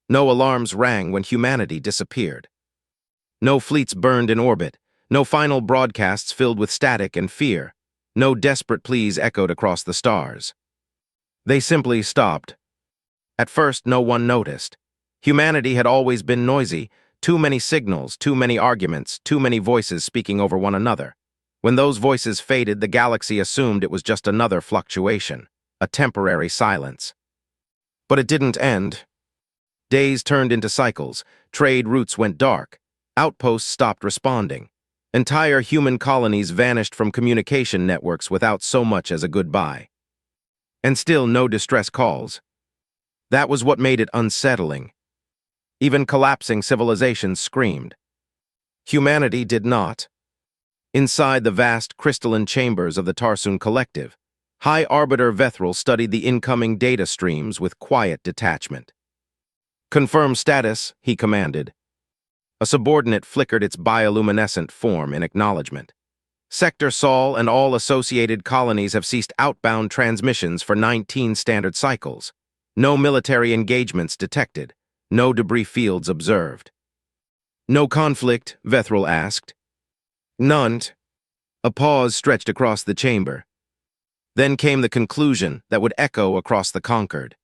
No alarms rang when humanity disappeared. No fleets burned in orbit. No final broadcasts filled with static and fear. No desperate pleas echoed across the stars. They simply stopped. At first, no one noticed. Humanity had always been noisy. Too many signals, too many arguments, too many voices speaking over one another. When those voices faded, the galaxy assumed it was just another fluctuation, a temporary silence. But it didn't end. Days turned into cycles, trade routes went dark, outposts stopped responding. Entire human colonies vanished from communication networks without so much as a goodbye. And still no distress calls. That was what made it unsettling. Even collapsing civilizations screamed. Humanity did not. Inside the vast crystalline chambers of the Tarsoon Collective, High Arbiter Vethril studied the incoming data streams with quiet detachment. "Confirm status," he commanded. A subordinate flickered its bioluminescent form in acknowledgement. "Sector Sol and all associated colonies have ceased outbound transmissions for 19 standard cycles. No military engagements detected. No debris fields observed." "No conflict?" Vethril asked. "None." A pause stretched across the chamber. Then came the conclusion that would echo across the conquered.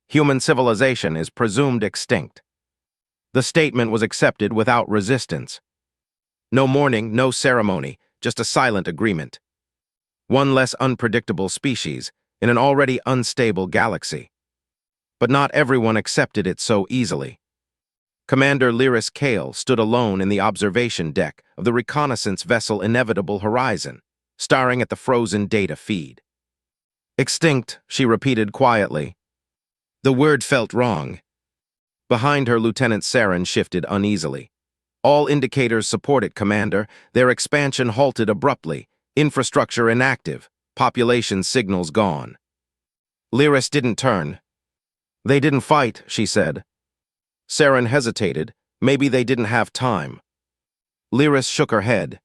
"Human civilization is presumed extinct." The statement was accepted without resistance. No mourning, no ceremony, just a silent agreement. One less unpredictable species in an already unstable galaxy. But not everyone accepted it so easily. Commander Lyris Kale stood alone in the observation deck of the reconnaissance vessel Inevitable Horizon, staring at the frozen data feed. "Extinct," she repeated quietly. The word felt wrong. Behind her, Lieutenant Saren shifted uneasily. "All indicators support it, Commander. Their expansion halted abruptly. Infrastructure inactive. Population signals gone." Lyris didn't turn. "They didn't fight," she said. Saren hesitated. Maybe they didn't have time. Lyris shook her head.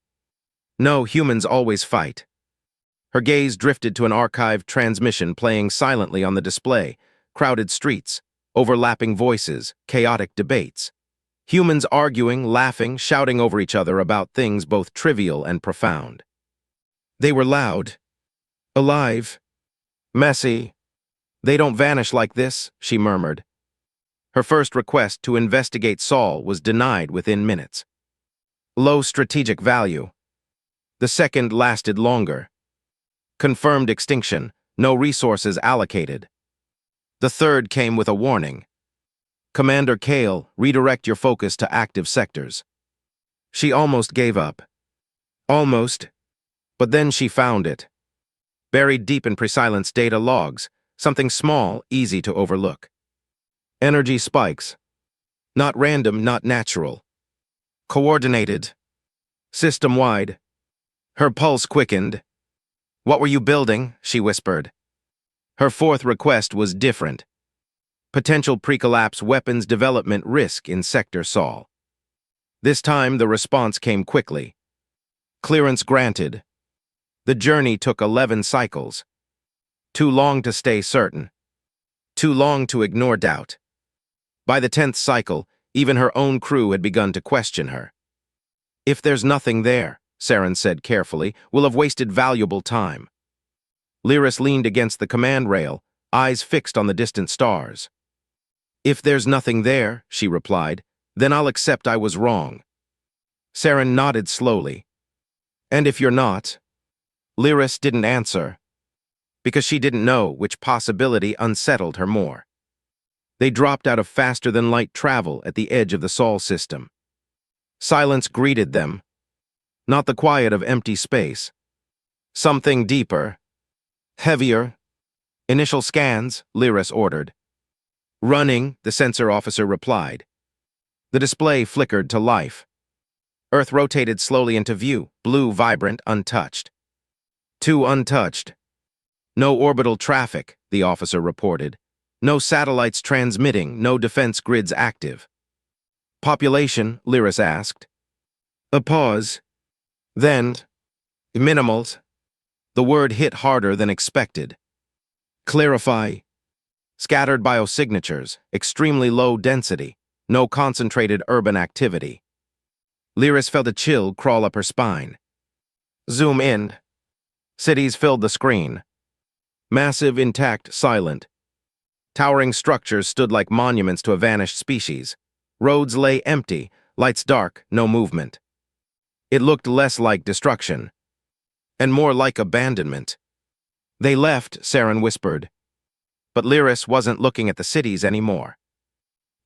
"No, humans always fight." Her gaze drifted to an archived transmission playing silently on the display. Crowded streets, overlapping voices, chaotic debates. Humans arguing, laughing, shouting over each other about things both trivial and profound. They were loud, alive, messy. "They don't vanish like this," she murmured. Her first request to investigate Sol was denied within minutes. Low strategic value. The second lasted longer. Confirmed extinction, no resources allocated. The third came with a warning. "Commander Kale, redirect your focus to active sectors." She almost gave up. Almost. But then she found it. Buried deep in Presilence data logs, something small, easy to overlook. Energy spikes. Not random, not natural. Coordinated. System-wide. Her pulse quickened. "What were you building?" she whispered. Her fourth request was different. Potential pre-collapse weapons development risk in Sector Sol. This time, the response came quickly. Clearance granted. The journey took 11 cycles. Too long to stay certain. Too long to ignore doubt. By the 10th cycle, even her own crew had begun to question her. "If there's nothing there," Saren said carefully, "we'll have wasted valuable time." Lyris leaned against the command rail, eyes fixed on the distant stars. "If there's nothing there," she replied, "then I'll accept I was wrong." Saren nodded slowly. "And if you're not?" Lyris didn't answer, because she didn't know which possibility unsettled her more. They dropped out of faster-than-light travel at the edge of the Sol system. Silence greeted them, not the quiet of empty space. Something deeper. Heavier. "Initial scans," Lyris ordered. "Running," the sensor officer replied. The display flickered to life. Earth rotated slowly into view, blue, vibrant, untouched. Too untouched. "No orbital traffic," the officer reported. "No satellites transmitting, no defense grids active." "Population?" Lyris asked. A pause. Then, "Minimals." The word hit harder than expected. "Clarify." Scattered biosignatures, extremely low density, no concentrated urban activity. Lyris felt a chill crawl up her spine. Zoom in. Cities filled the screen. Massive, intact, silent. Towering structures stood like monuments to a vanished species. Roads lay empty, lights dark, no movement. It looked less like destruction, and more like abandonment. They left, Saren whispered. But Lyris wasn't looking at the cities anymore.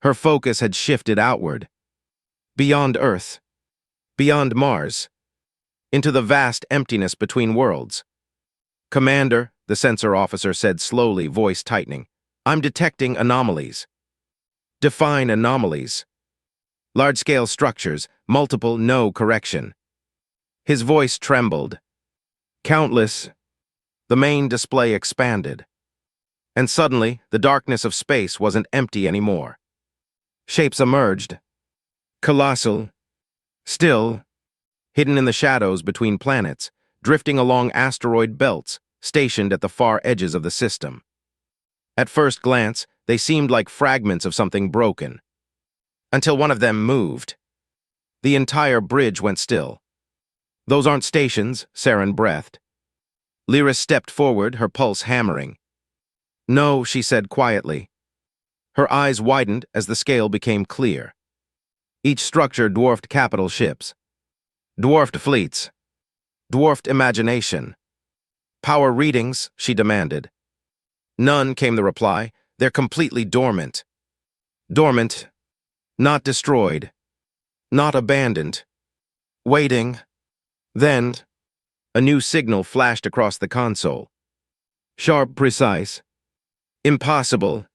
Her focus had shifted outward. Beyond Earth. Beyond Mars. Into the vast emptiness between worlds. Commander, the sensor officer said slowly, voice tightening, I'm detecting anomalies. Define anomalies. Large-scale structures, multiple, no correction. His voice trembled. Countless. The main display expanded. And suddenly, the darkness of space wasn't empty anymore. Shapes emerged. Colossal. Still. Hidden in the shadows between planets, drifting along asteroid belts, stationed at the far edges of the system. At first glance, they seemed like fragments of something broken. Until one of them moved. The entire bridge went still. Those aren't stations, Saren breathed. Lyris stepped forward, her pulse hammering. No, she said quietly. Her eyes widened as the scale became clear. Each structure dwarfed capital ships. Dwarfed fleets. Dwarfed imagination. Power readings, she demanded. None, came the reply. They're completely dormant. Dormant. Not destroyed. Not abandoned. Waiting. Then, a new signal flashed across the console. Sharp, precise. Impossible.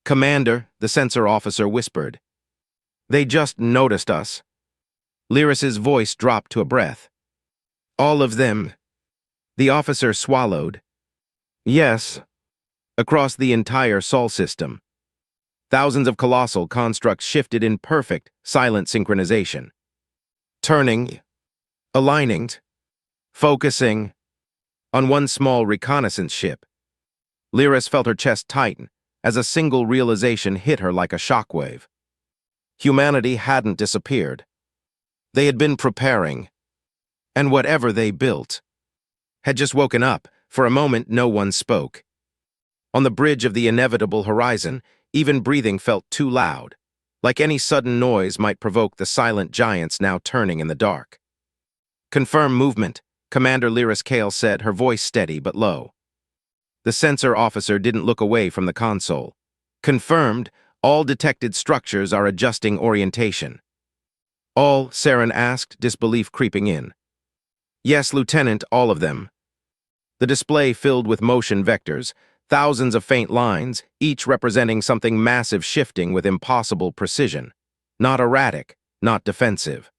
Commander, the sensor officer whispered. They just noticed us. Lyris's voice dropped to a breath. All of them. The officer swallowed. Yes. Across the entire Sol system. Thousands of colossal constructs shifted in perfect, silent synchronization. Turning. Aligning. Focusing. On one small reconnaissance ship. Lyris felt her chest tighten as a single realization hit her like a shockwave. Humanity hadn't disappeared. They had been preparing. And whatever they built had just woken up. For a moment, no one spoke. On the bridge of the inevitable horizon, even breathing felt too loud, like any sudden noise might provoke the silent giants now turning in the dark. Confirm movement, Commander Lyris Kale said, her voice steady but low. The sensor officer didn't look away from the console. Confirmed, all detected structures are adjusting orientation. All, Saren asked, disbelief creeping in. Yes, Lieutenant, all of them. The display filled with motion vectors, thousands of faint lines, each representing something massive shifting with impossible precision. Not erratic, not defensive.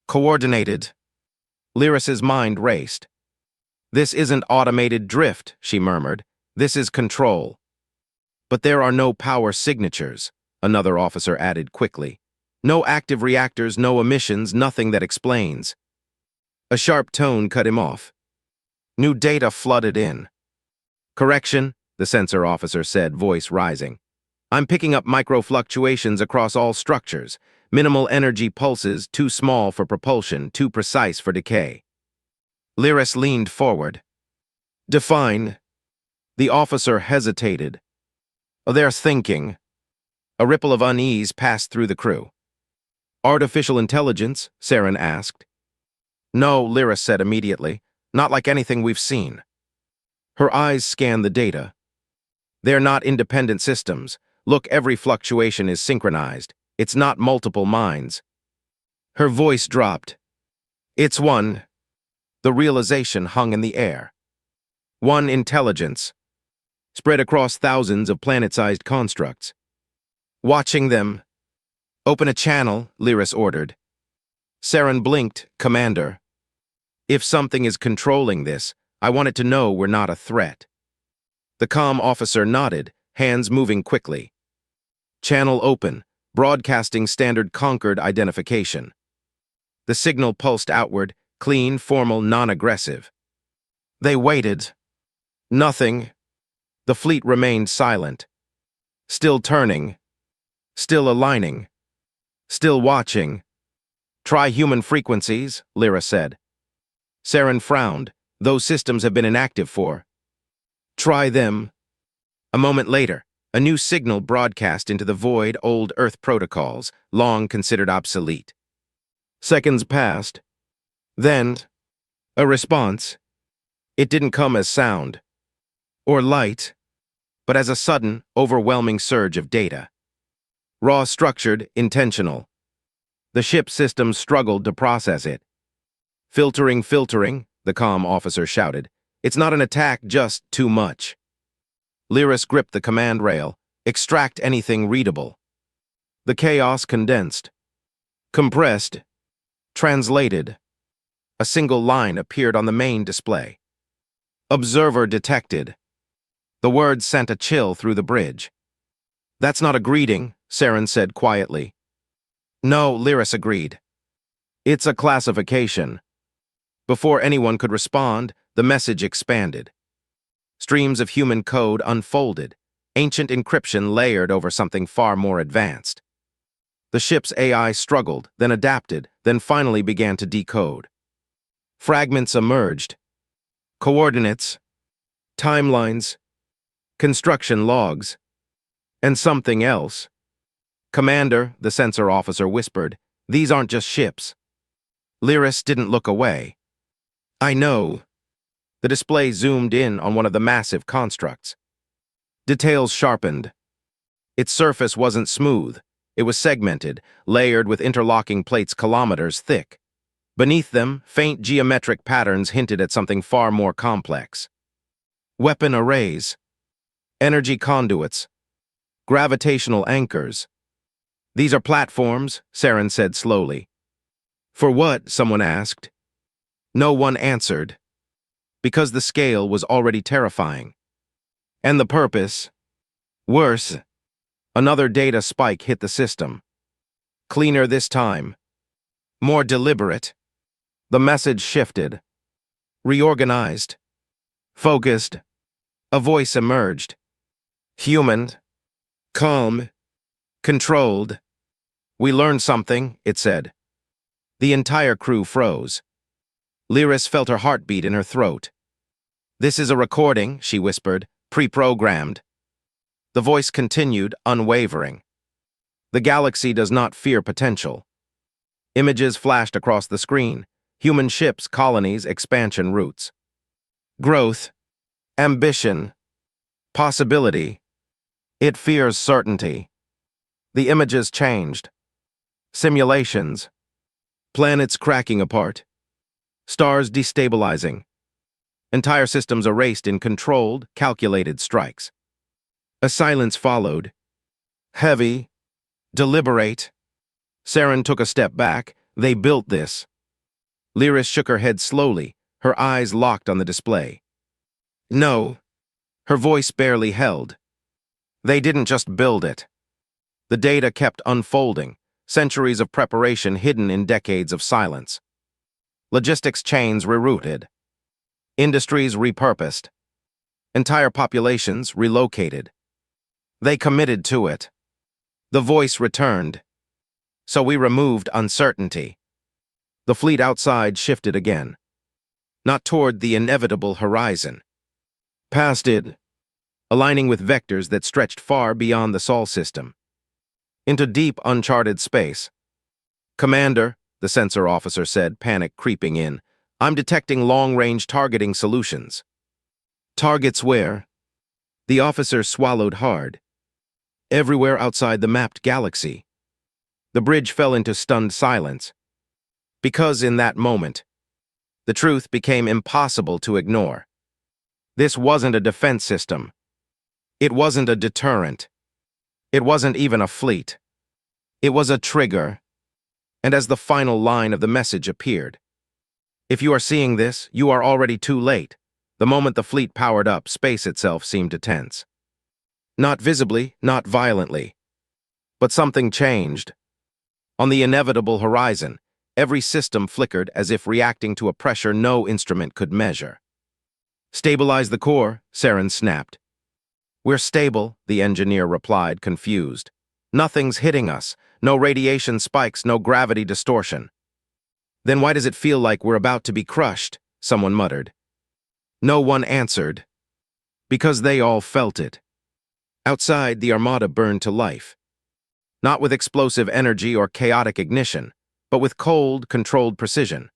Coordinated. Lyris's mind raced. This isn't automated drift, she murmured. This is control. But there are no power signatures, another officer added quickly. No active reactors, no emissions, nothing that explains. A sharp tone cut him off. New data flooded in. Correction, the sensor officer said, voice rising. I'm picking up micro-fluctuations across all structures. Minimal energy pulses, too small for propulsion, too precise for decay. Lyris leaned forward. Define. The officer hesitated. They're thinking. A ripple of unease passed through the crew. Artificial intelligence? Saren asked. No, Lyris said immediately. Not like anything we've seen. Her eyes scanned the data. They're not independent systems. Look, every fluctuation is synchronized. It's not multiple minds. Her voice dropped. It's one. The realization hung in the air. One intelligence, spread across thousands of planet-sized constructs. Watching them. Open a channel, Lyris ordered. Saren blinked, Commander. If something is controlling this, I want it to know we're not a threat. The comm officer nodded, hands moving quickly. Channel open, broadcasting standard Concord identification. The signal pulsed outward, clean, formal, non-aggressive. They waited. Nothing. The fleet remained silent, still turning, still aligning, still watching. "Try human frequencies," Lyra said. Saren frowned. "Those systems have been inactive for." "Try them." A moment later, a new signal broadcast into the void old Earth protocols, long considered obsolete. Seconds passed. Then, a response. It didn't come as sound or light, but as a sudden, overwhelming surge of data. Raw, structured, intentional. The ship's systems struggled to process it. Filtering, the comm officer shouted. "It's not an attack, just too much." Lyris gripped the command rail. "Extract anything readable." The chaos condensed, compressed, translated. A single line appeared on the main display. "Observer detected." The words sent a chill through the bridge. "That's not a greeting," Saren said quietly. "No," Lyris agreed. "It's a classification." Before anyone could respond, the message expanded. Streams of human code unfolded, ancient encryption layered over something far more advanced. The ship's AI struggled, then adapted, then finally began to decode. Fragments emerged. Coordinates, timelines, construction logs, and something else. "Commander," the sensor officer whispered, "these aren't just ships." Lyris didn't look away. "I know." The display zoomed in on one of the massive constructs. Details sharpened. Its surface wasn't smooth. It was segmented, layered with interlocking plates kilometers thick. Beneath them, faint geometric patterns hinted at something far more complex. Weapon arrays, energy conduits, gravitational anchors. "These are platforms," Saren said slowly. "For what?" someone asked. No one answered, because the scale was already terrifying. And the purpose? Worse. Another data spike hit the system. Cleaner this time. More deliberate. The message shifted. Reorganized. Focused. A voice emerged. Human. Calm. Controlled. "We learned something," it said. The entire crew froze. Lyris felt her heartbeat in her throat. "This is a recording," she whispered, "pre-programmed." The voice continued, unwavering. "The galaxy does not fear potential." Images flashed across the screen. Human ships, colonies, expansion routes. Growth, ambition, possibility. It fears certainty. The images changed. Simulations. Planets cracking apart. Stars destabilizing. Entire systems erased in controlled, calculated strikes. A silence followed. Heavy, deliberate. Saren took a step back. "They built this." Lyris shook her head slowly, her eyes locked on the display. "No." Her voice barely held. "They didn't just build it." The data kept unfolding, centuries of preparation hidden in decades of silence. Logistics chains rerouted. Industries repurposed. Entire populations relocated. They committed to it. The voice returned. "So we removed uncertainty." The fleet outside shifted again. Not toward the inevitable horizon. Past it, aligning with vectors that stretched far beyond the Sol system. Into deep, uncharted space. "Commander," the sensor officer said, panic creeping in, "I'm detecting long-range targeting solutions." "Targets where?" The officer swallowed hard. "Everywhere outside the mapped galaxy." The bridge fell into stunned silence. Because in that moment, the truth became impossible to ignore. This wasn't a defense system. It wasn't a deterrent. It wasn't even a fleet. It was a trigger. And as the final line of the message appeared, "If you are seeing this, you are already too late." The moment the fleet powered up, space itself seemed to tense. Not visibly, not violently. But something changed. On the inevitable horizon, every system flickered as if reacting to a pressure no instrument could measure. "Stabilize the core," Saren snapped. We're stable, the engineer replied, confused. Nothing's hitting us. No radiation spikes, no gravity distortion. Then why does it feel like we're about to be crushed? Someone muttered. No one answered. Because they all felt it. Outside, the Armada burned to life. Not with explosive energy or chaotic ignition, but with cold, controlled precision.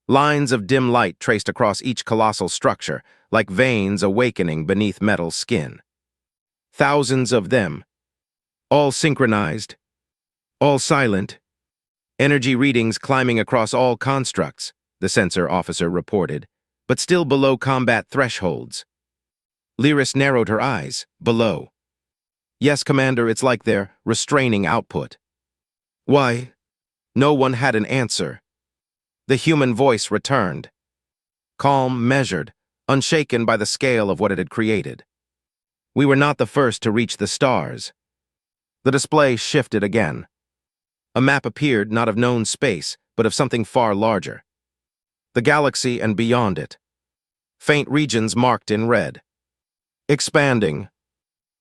Lines of dim light traced across each colossal structure, like veins awakening beneath metal skin. Thousands of them, all synchronized, all silent. Energy readings climbing across all constructs, the sensor officer reported, but still below combat thresholds. Lyris narrowed her eyes. Below. Yes, Commander, it's like they're restraining output. Why? No one had an answer. The human voice returned. Calm, measured, unshaken by the scale of what it had created. We were not the first to reach the stars. The display shifted again. A map appeared not of known space, but of something far larger. The galaxy and beyond it. Faint regions marked in red. Expanding.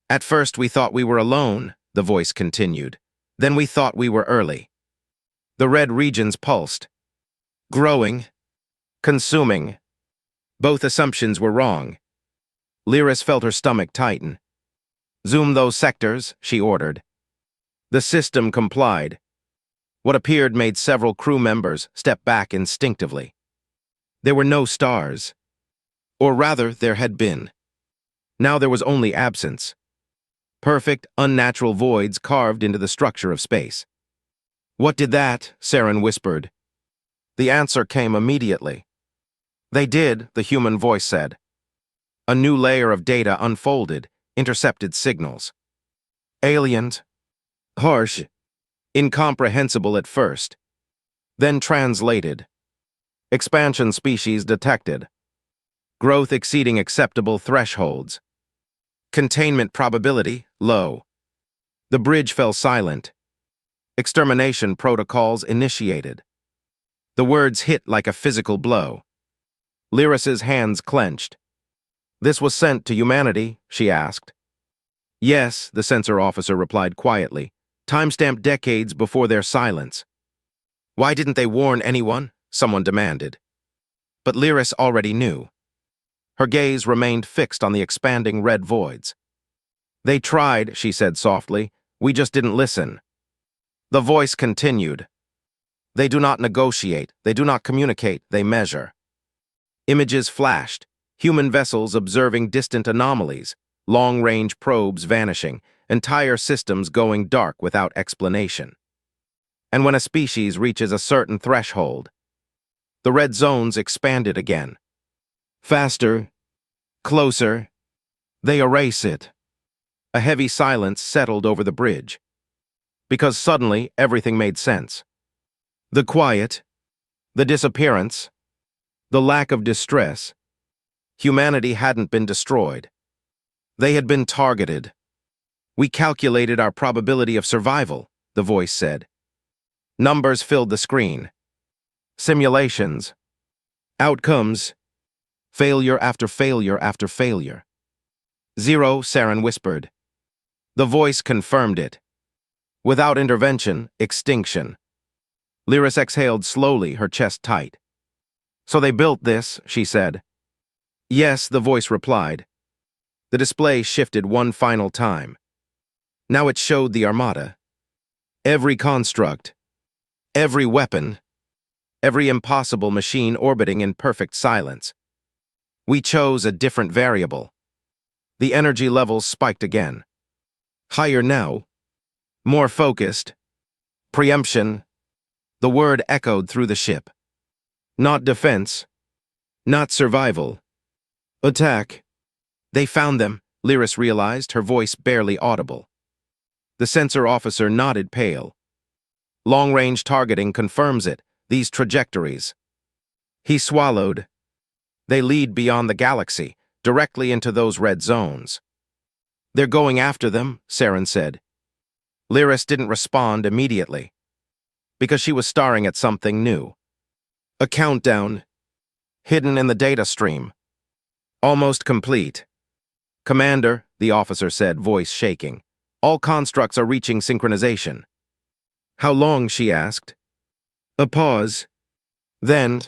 At first we thought we were alone, the voice continued. Then we thought we were early. The red regions pulsed. Growing. Consuming. Both assumptions were wrong. Lyris felt her stomach tighten. Zoom those sectors, she ordered. The system complied. What appeared made several crew members step back instinctively. There were no stars. Or rather, there had been. Now there was only absence. Perfect, unnatural voids carved into the structure of space. What did that? Saren whispered. The answer came immediately. They did, the human voice said. A new layer of data unfolded, intercepted signals. Aliens. Harsh. Incomprehensible at first. Then translated. Expansion species detected. Growth exceeding acceptable thresholds. Containment probability, low. The bridge fell silent. Extermination protocols initiated. The words hit like a physical blow. Lyris's hands clenched. This was sent to humanity, she asked. Yes, the sensor officer replied quietly, timestamped decades before their silence. Why didn't they warn anyone? Someone demanded. But Lyris already knew. Her gaze remained fixed on the expanding red voids. They tried, she said softly. We just didn't listen. The voice continued. They do not negotiate, they do not communicate, they measure. Images flashed, human vessels observing distant anomalies, long-range probes vanishing, entire systems going dark without explanation. And when a species reaches a certain threshold, the red zones expanded again. Faster, closer, they erase it. A heavy silence settled over the bridge. Because suddenly everything made sense. The quiet, the disappearance, the lack of distress. Humanity hadn't been destroyed. They had been targeted. We calculated our probability of survival, the voice said. Numbers filled the screen. Simulations. Outcomes. Failure after failure after failure. Zero, Saren whispered. The voice confirmed it. Without intervention, extinction. Lyris exhaled slowly, her chest tight. So they built this, she said. Yes, the voice replied. The display shifted one final time. Now it showed the Armada. Every construct, every weapon, every impossible machine orbiting in perfect silence. We chose a different variable. The energy levels spiked again. Higher now. More focused. Preemption. The word echoed through the ship. Not defense. Not survival. Attack. They found them, Lyris realized, her voice barely audible. The sensor officer nodded pale. Long-range targeting confirms it, these trajectories. He swallowed. They lead beyond the galaxy, directly into those red zones. They're going after them, Saren said. Lyris didn't respond immediately, because she was staring at something new. A countdown, hidden in the data stream. Almost complete. "Commander," the officer said, voice shaking. "All constructs are reaching synchronization." "How long?" she asked. A pause. Then,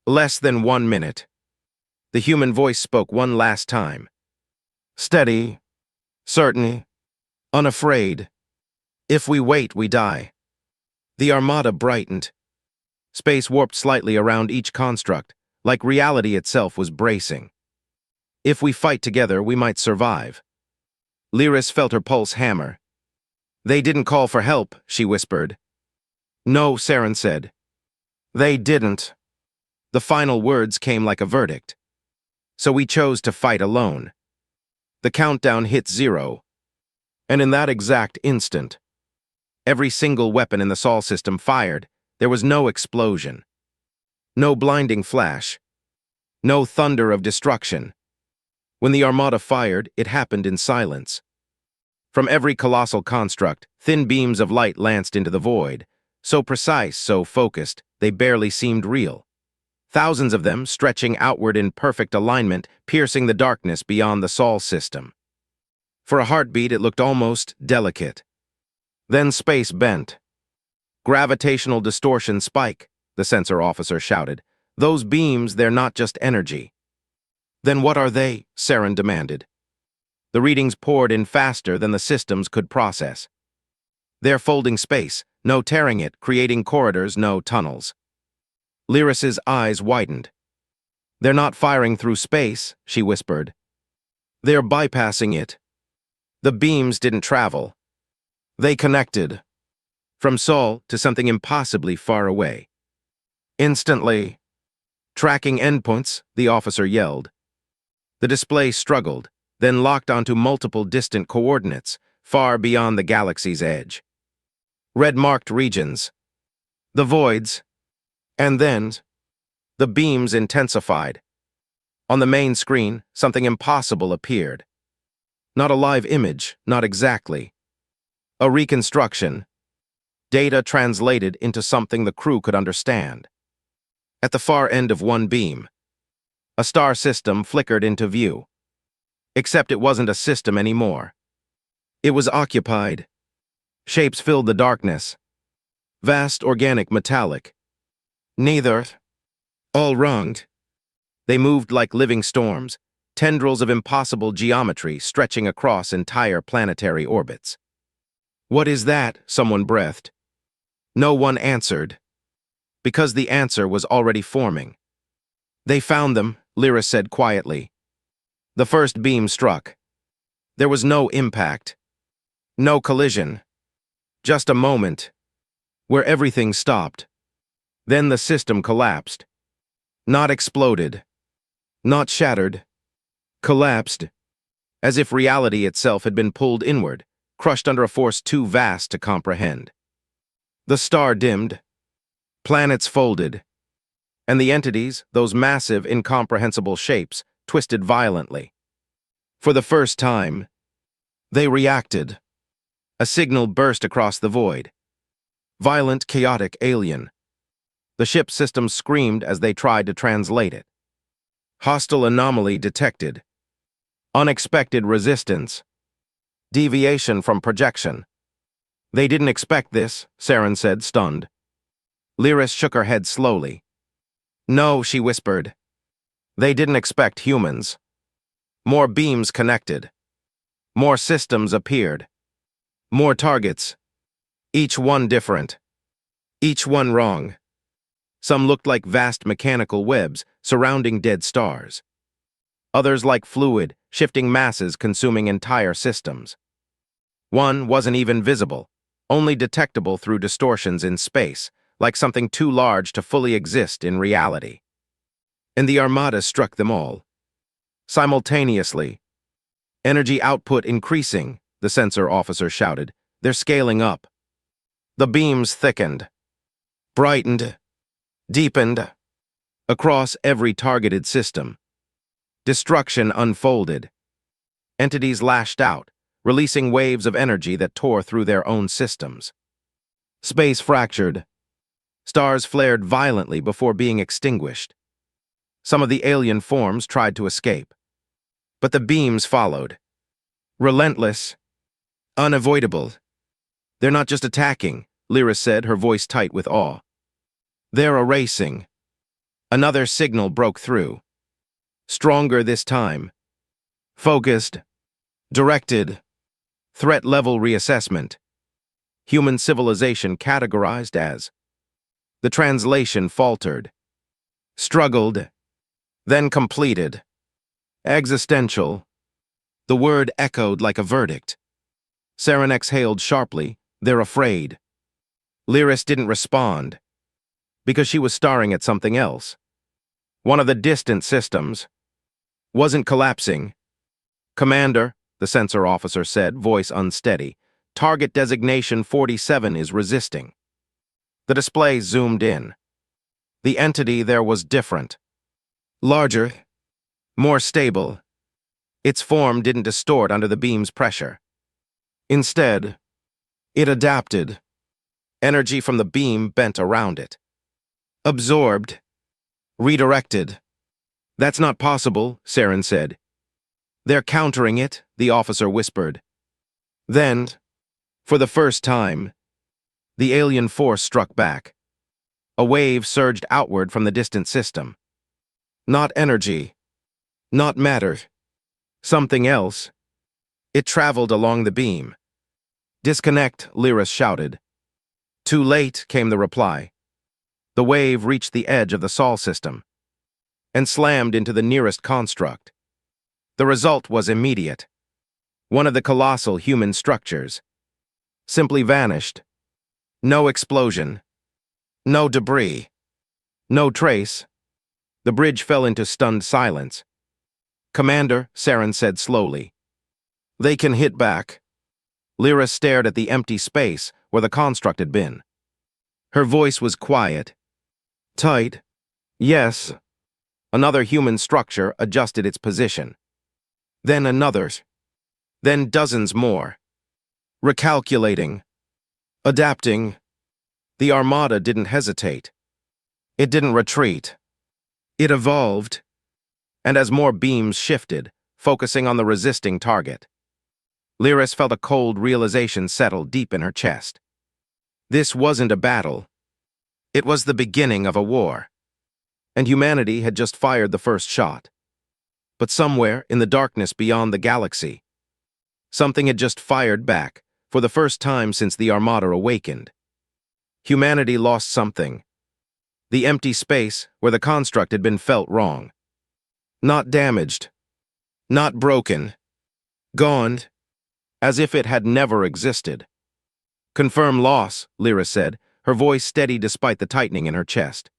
"Less than 1 minute." The human voice spoke one last time. "Steady, certain, unafraid. If we wait, we die." The armada brightened. Space warped slightly around each construct, like reality itself was bracing. "If we fight together, we might survive." Lyris felt her pulse hammer. "They didn't call for help," she whispered. "No," Saren said. "They didn't." The final words came like a verdict. "So we chose to fight alone." The countdown hit 0. And in that exact instant, every single weapon in the Sol system fired. There was no explosion. No blinding flash. No thunder of destruction. When the armada fired, it happened in silence. From every colossal construct, thin beams of light lanced into the void, so precise, so focused, they barely seemed real. Thousands of them stretching outward in perfect alignment, piercing the darkness beyond the Sol system. For a heartbeat, it looked almost delicate. Then space bent. "Gravitational distortion spike," the sensor officer shouted. "Those beams, they're not just energy." "Then what are they?" Saren demanded. The readings poured in faster than the systems could process. "They're folding space, no tearing it, creating corridors, no tunnels." Lyris's eyes widened. "They're not firing through space," she whispered. "They're bypassing it." The beams didn't travel. They connected. From Sol to something impossibly far away. Instantly. "Tracking endpoints," the officer yelled. The display struggled, then locked onto multiple distant coordinates, far beyond the galaxy's edge. Red-marked regions. The voids. And then, the beams intensified. On the main screen, something impossible appeared. Not a live image, not exactly. A reconstruction. Data translated into something the crew could understand. At the far end of one beam, a star system flickered into view. Except it wasn't a system anymore. It was occupied. Shapes filled the darkness. Vast, organic, metallic. Neither. All wronged. They moved like living storms, tendrils of impossible geometry stretching across entire planetary orbits. "What is that?" someone breathed. No one answered, because the answer was already forming. "They found them," Lyris said quietly. The first beam struck. There was no impact. No collision. Just a moment, where everything stopped. Then the system collapsed. Not exploded. Not shattered. Collapsed. As if reality itself had been pulled inward, crushed under a force too vast to comprehend. The star dimmed. Planets folded. And the entities, those massive, incomprehensible shapes, twisted violently. For the first time, they reacted. A signal burst across the void. Violent, chaotic, alien. The ship systems screamed as they tried to translate it. Hostile anomaly detected. Unexpected resistance. Deviation from projection. "They didn't expect this," Saren said, stunned. Lyris shook her head slowly. "No," she whispered. "They didn't expect humans." More beams connected. More systems appeared. More targets. Each one different. Each one wrong. Some looked like vast mechanical webs surrounding dead stars. Others like fluid, shifting masses consuming entire systems. One wasn't even visible, only detectable through distortions in space, like something too large to fully exist in reality. And the armada struck them all. Simultaneously. "Energy output increasing," the sensor officer shouted. "They're scaling up." The beams thickened. Brightened. Deepened. Across every targeted system. Destruction unfolded. Entities lashed out, releasing waves of energy that tore through their own systems. Space fractured. Stars flared violently before being extinguished. Some of the alien forms tried to escape. But the beams followed. Relentless. Unavoidable. They're not just attacking, Lyra said, her voice tight with awe. They're erasing. Another signal broke through. Stronger this time. Focused. Directed. Threat level reassessment. Human civilization categorized as. The translation faltered. Struggled. Then completed. Existential. The word echoed like a verdict. Saren exhaled sharply. They're afraid. Lyris didn't respond, because she was staring at something else. One of the distant systems wasn't collapsing. Commander, the sensor officer said, voice unsteady, target designation 47 is resisting. The display zoomed in. The entity there was different. Larger, more stable. Its form didn't distort under the beam's pressure. Instead, it adapted. Energy from the beam bent around it. Absorbed. Redirected. That's not possible, Saren said. They're countering it, the officer whispered. Then, for the first time, the alien force struck back. A wave surged outward from the distant system. Not energy. Not matter. Something else. It traveled along the beam. Disconnect, Lyris shouted. Too late, came the reply. The wave reached the edge of the Sol system and slammed into the nearest construct. The result was immediate. One of the colossal human structures simply vanished. No explosion. No debris. No trace. The bridge fell into stunned silence. Commander, Saren said slowly. They can hit back. Lyra stared at the empty space where the construct had been. Her voice was quiet. Tight. Yes. Another human structure adjusted its position. Then another. Then dozens more. Recalculating. Adapting. The Armada didn't hesitate. It didn't retreat. It evolved. And as more beams shifted, focusing on the resisting target, Lyris felt a cold realization settle deep in her chest. This wasn't a battle. It was the beginning of a war. And humanity had just fired the first shot. But somewhere in the darkness beyond the galaxy, something had just fired back, for the first time since the Armada awakened. Humanity lost something. The empty space where the construct had been felt wrong. Not damaged. Not broken. Gone. As if it had never existed. Confirm loss, Lyra said, her voice steady despite the tightening in her chest.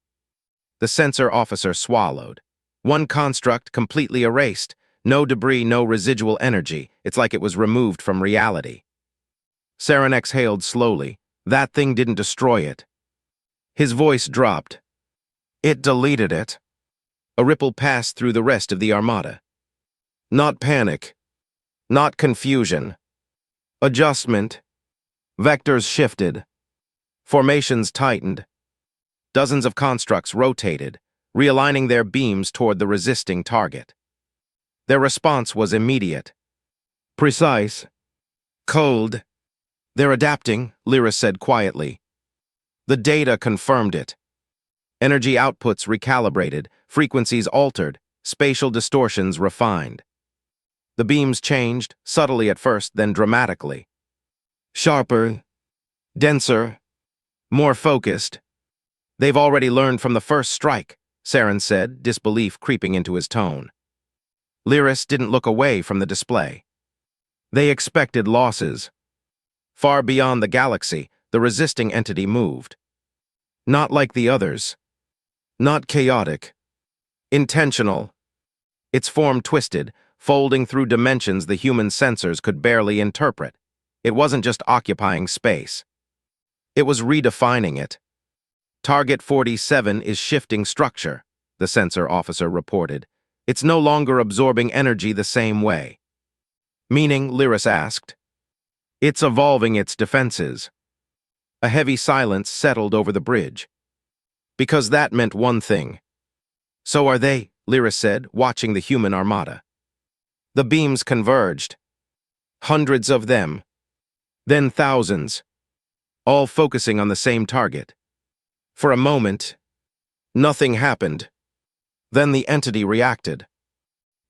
The sensor officer swallowed. One construct completely erased. No debris, no residual energy. It's like it was removed from reality. Saren exhaled slowly. That thing didn't destroy it. His voice dropped. It deleted it. A ripple passed through the rest of the Armada. Not panic. Not confusion. Adjustment. Vectors shifted. Formations tightened. Dozens of constructs rotated, realigning their beams toward the resisting target. Their response was immediate. Precise. Cold. They're adapting, Lyra said quietly. The data confirmed it. Energy outputs recalibrated, frequencies altered, spatial distortions refined. The beams changed, subtly at first, then dramatically. Sharper. Denser. More focused. They've already learned from the first strike, Saren said, disbelief creeping into his tone. Lyris didn't look away from the display. They expected losses. Far beyond the galaxy, the resisting entity moved. Not like the others. Not chaotic. Intentional. Its form twisted, folding through dimensions the human sensors could barely interpret. It wasn't just occupying space. It was redefining it. Target 47 is shifting structure, the sensor officer reported. It's no longer absorbing energy the same way. Meaning, Lyris asked. It's evolving its defenses. A heavy silence settled over the bridge. Because that meant one thing. So are they, Lyris said, watching the human armada. The beams converged. Hundreds of them, then thousands, all focusing on the same target. For a moment, nothing happened. Then the entity reacted.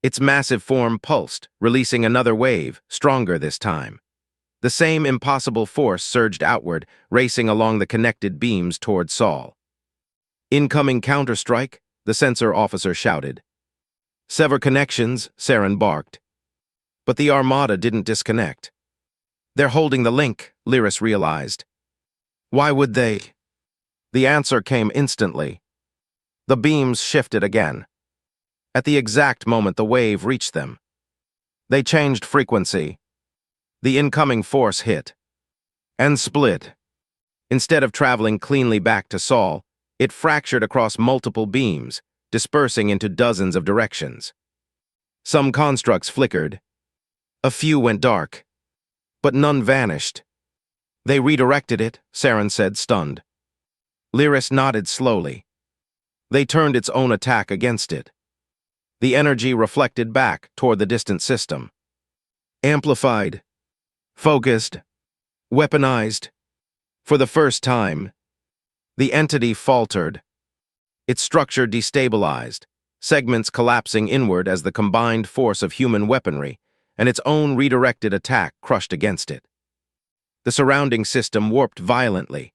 Its massive form pulsed, releasing another wave, stronger this time. The same impossible force surged outward, racing along the connected beams toward Saul. "Incoming counterstrike," the sensor officer shouted. "Sever connections," Saren barked. But the Armada didn't disconnect. "They're holding the link," Lyris realized. "Why would they?" The answer came instantly. The beams shifted again. At the exact moment the wave reached them. They changed frequency. The incoming force hit. And split. Instead of traveling cleanly back to Saul, it fractured across multiple beams, dispersing into dozens of directions. Some constructs flickered. A few went dark. But none vanished. "They redirected it," Saren said, stunned. Lyris nodded slowly. "They turned its own attack against it." The energy reflected back toward the distant system. Amplified. Focused. Weaponized. For the first time, the entity faltered. Its structure destabilized, segments collapsing inward as the combined force of human weaponry and its own redirected attack crushed against it. The surrounding system warped violently.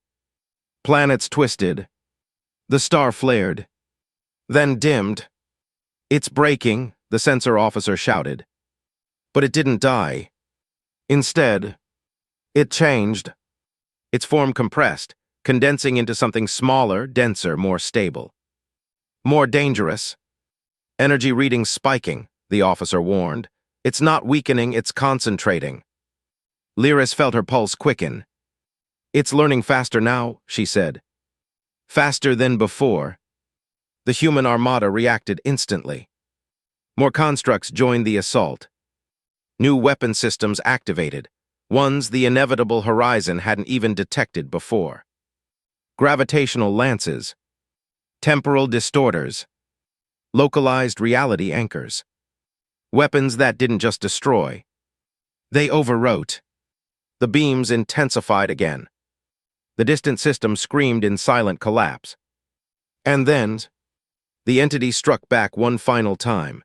Planets twisted. The star flared. Then dimmed. "It's breaking," the sensor officer shouted. But it didn't die. Instead, it changed. Its form compressed, condensing into something smaller, denser, more stable. "More dangerous." "Energy readings spiking," the officer warned. "It's not weakening, it's concentrating." Lyris felt her pulse quicken. "It's learning faster now," she said. "Faster than before." The human armada reacted instantly. More constructs joined the assault. New weapon systems activated, ones the inevitable horizon hadn't even detected before. Gravitational lances, temporal distorters, localized reality anchors. Weapons that didn't just destroy. They overwrote. The beams intensified again. The distant system screamed in silent collapse. And then, the entity struck back one final time.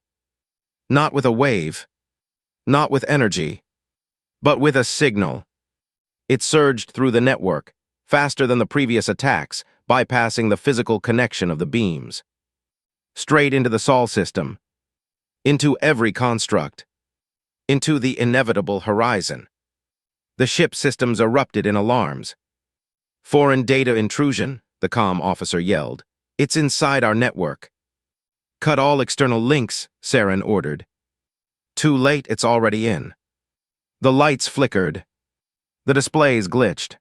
Not with a wave, not with energy, but with a signal. It surged through the network, faster than the previous attacks, bypassing the physical connection of the beams. Straight into the Sol system, into every construct, into the inevitable horizon. The ship systems erupted in alarms. "Foreign data intrusion," the comm officer yelled. "It's inside our network." "Cut all external links," Saren ordered. Too late, it's already in. The lights flickered. The displays glitched.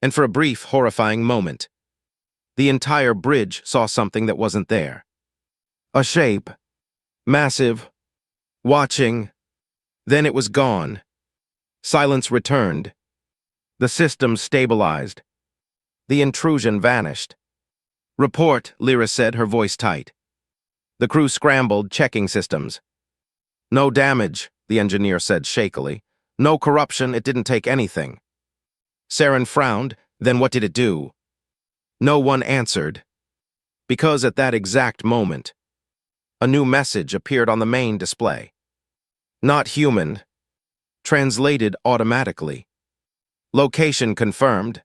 And for a brief, horrifying moment, the entire bridge saw something that wasn't there. A shape. Massive. Watching. Then it was gone. Silence returned. The system stabilized. The intrusion vanished. "Report," Lyra said, her voice tight. The crew scrambled, checking systems. "No damage," the engineer said shakily. "No corruption, it didn't take anything." Saren frowned. Then what did it do? No one answered. Because at that exact moment, a new message appeared on the main display. Not human. Translated automatically. Location confirmed.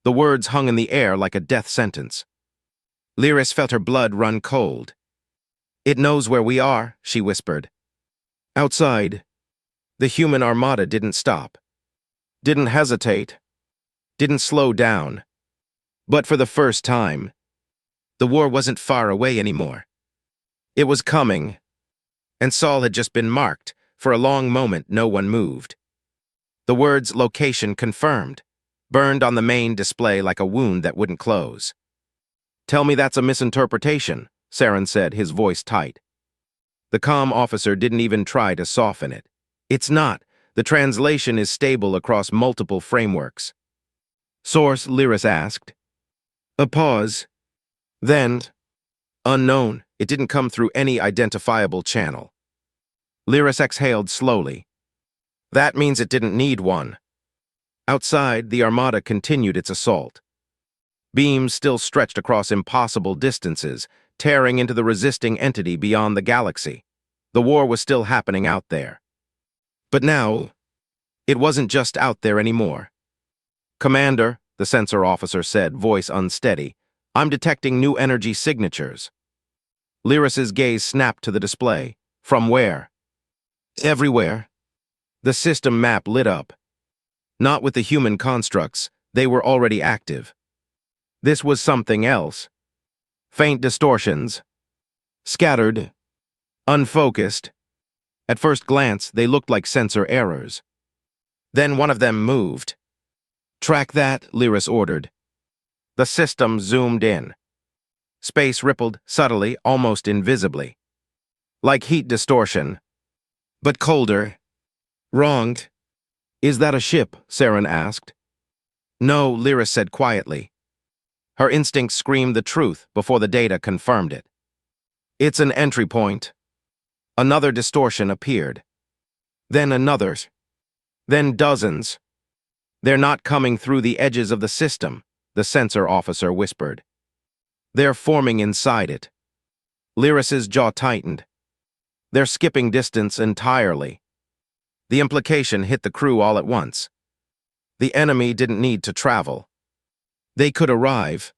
The words hung in the air like a death sentence. Lyris felt her blood run cold. "It knows where we are," she whispered. Outside, the human armada didn't stop. Didn't hesitate. Didn't slow down. But for the first time, the war wasn't far away anymore. It was coming. And Saul had just been marked. For a long moment, no one moved. The words "location confirmed" burned on the main display like a wound that wouldn't close. "Tell me that's a misinterpretation," Saren said, his voice tight. The comm officer didn't even try to soften it. "It's not. The translation is stable across multiple frameworks." "Source?" Lyris asked. A pause. Then, unknown, it didn't come through any identifiable channel. Lyris exhaled slowly. That means it didn't need one. Outside, the Armada continued its assault. Beams still stretched across impossible distances, tearing into the resisting entity beyond the galaxy. The war was still happening out there. But now, it wasn't just out there anymore. Commander, the sensor officer said, voice unsteady, I'm detecting new energy signatures. Lyris's gaze snapped to the display. From where? Everywhere. The system map lit up. Not with the human constructs, they were already active. This was something else. Faint distortions. Scattered. Unfocused. At first glance, they looked like sensor errors. Then one of them moved. Track that, Lyris ordered. The system zoomed in. Space rippled subtly, almost invisibly. Like heat distortion. But colder. Wronged. Is that a ship? Saren asked. No, Lyris said quietly. Her instincts screamed the truth before the data confirmed it. It's an entry point. Another distortion appeared. Then another. Then dozens. They're not coming through the edges of the system, the sensor officer whispered. They're forming inside it. Lyris's jaw tightened. They're skipping distance entirely. The implication hit the crew all at once. The enemy didn't need to travel. They could arrive.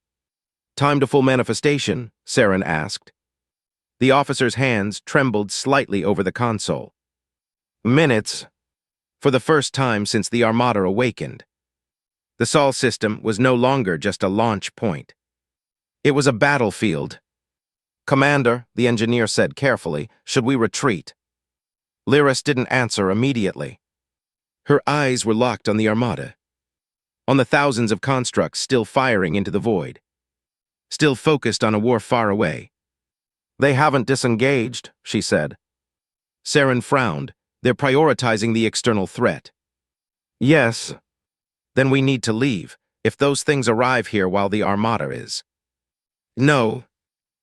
Time to full manifestation? Saren asked. The officer's hands trembled slightly over the console. Minutes. For the first time since the Armada awakened. The Sol system was no longer just a launch point. It was a battlefield. Commander, the engineer said carefully, should we retreat? Lyris didn't answer immediately. Her eyes were locked on the Armada. On the thousands of constructs still firing into the void. Still focused on a war far away. They haven't disengaged, she said. Saren frowned. They're prioritizing the external threat. Yes. Then we need to leave, if those things arrive here while the Armada is. No.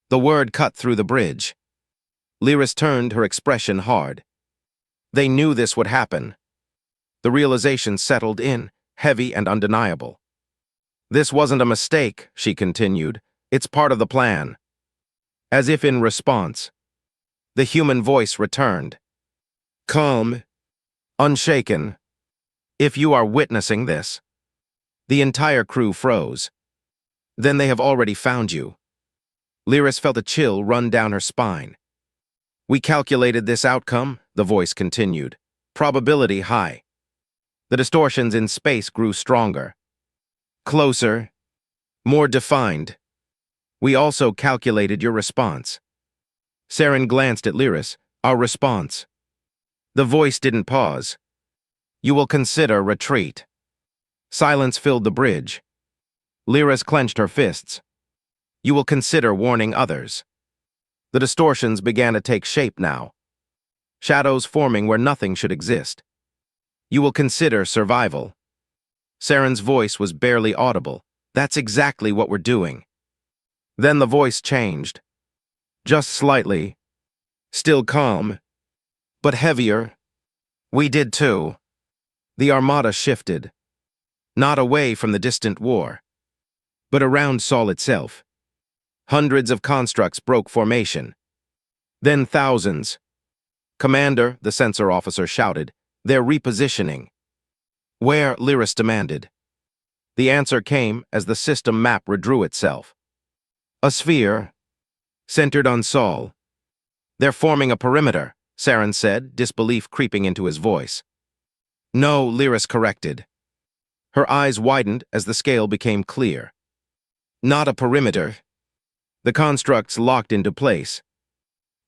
The word cut through the bridge. Lyris turned, her expression hard. They knew this would happen. The realization settled in, heavy and undeniable. This wasn't a mistake, she continued. It's part of the plan. As if in response, the human voice returned. Calm. Unshaken. If you are witnessing this. The entire crew froze. Then they have already found you. Lyris felt a chill run down her spine. We calculated this outcome, the voice continued. Probability high. The distortions in space grew stronger. Closer. More defined. We also calculated your response. Saren glanced at Lyris. Our response. The voice didn't pause. You will consider retreat. Silence filled the bridge. Lyris clenched her fists. You will consider warning others. The distortions began to take shape now. Shadows forming where nothing should exist. You will consider survival. Saren's voice was barely audible. That's exactly what we're doing. Then the voice changed. Just slightly. Still calm. But heavier. We did too. The Armada shifted. Not away from the distant war, but around Sol itself. Hundreds of constructs broke formation. Then thousands. Commander, the sensor officer shouted, they're repositioning. Where? Lyris demanded. The answer came as the system map redrew itself. A sphere, centered on Sol. They're forming a perimeter, Saren said, disbelief creeping into his voice. No, Lyris corrected. Her eyes widened as the scale became clear. Not a perimeter. The constructs locked into place.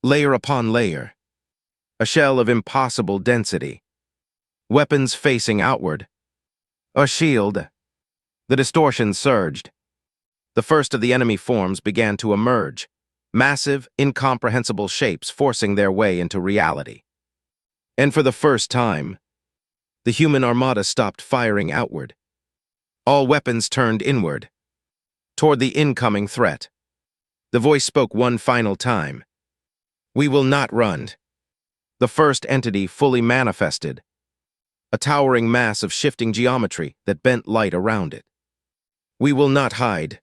Layer upon layer. A shell of impossible density. Weapons facing outward. A shield. The distortion surged. The first of the enemy forms began to emerge. Massive, incomprehensible shapes forcing their way into reality. And for the first time, the human Armada stopped firing outward. All weapons turned inward, toward the incoming threat. The voice spoke one final time. We will not run. The first entity fully manifested, a towering mass of shifting geometry that bent light around it. We will not hide.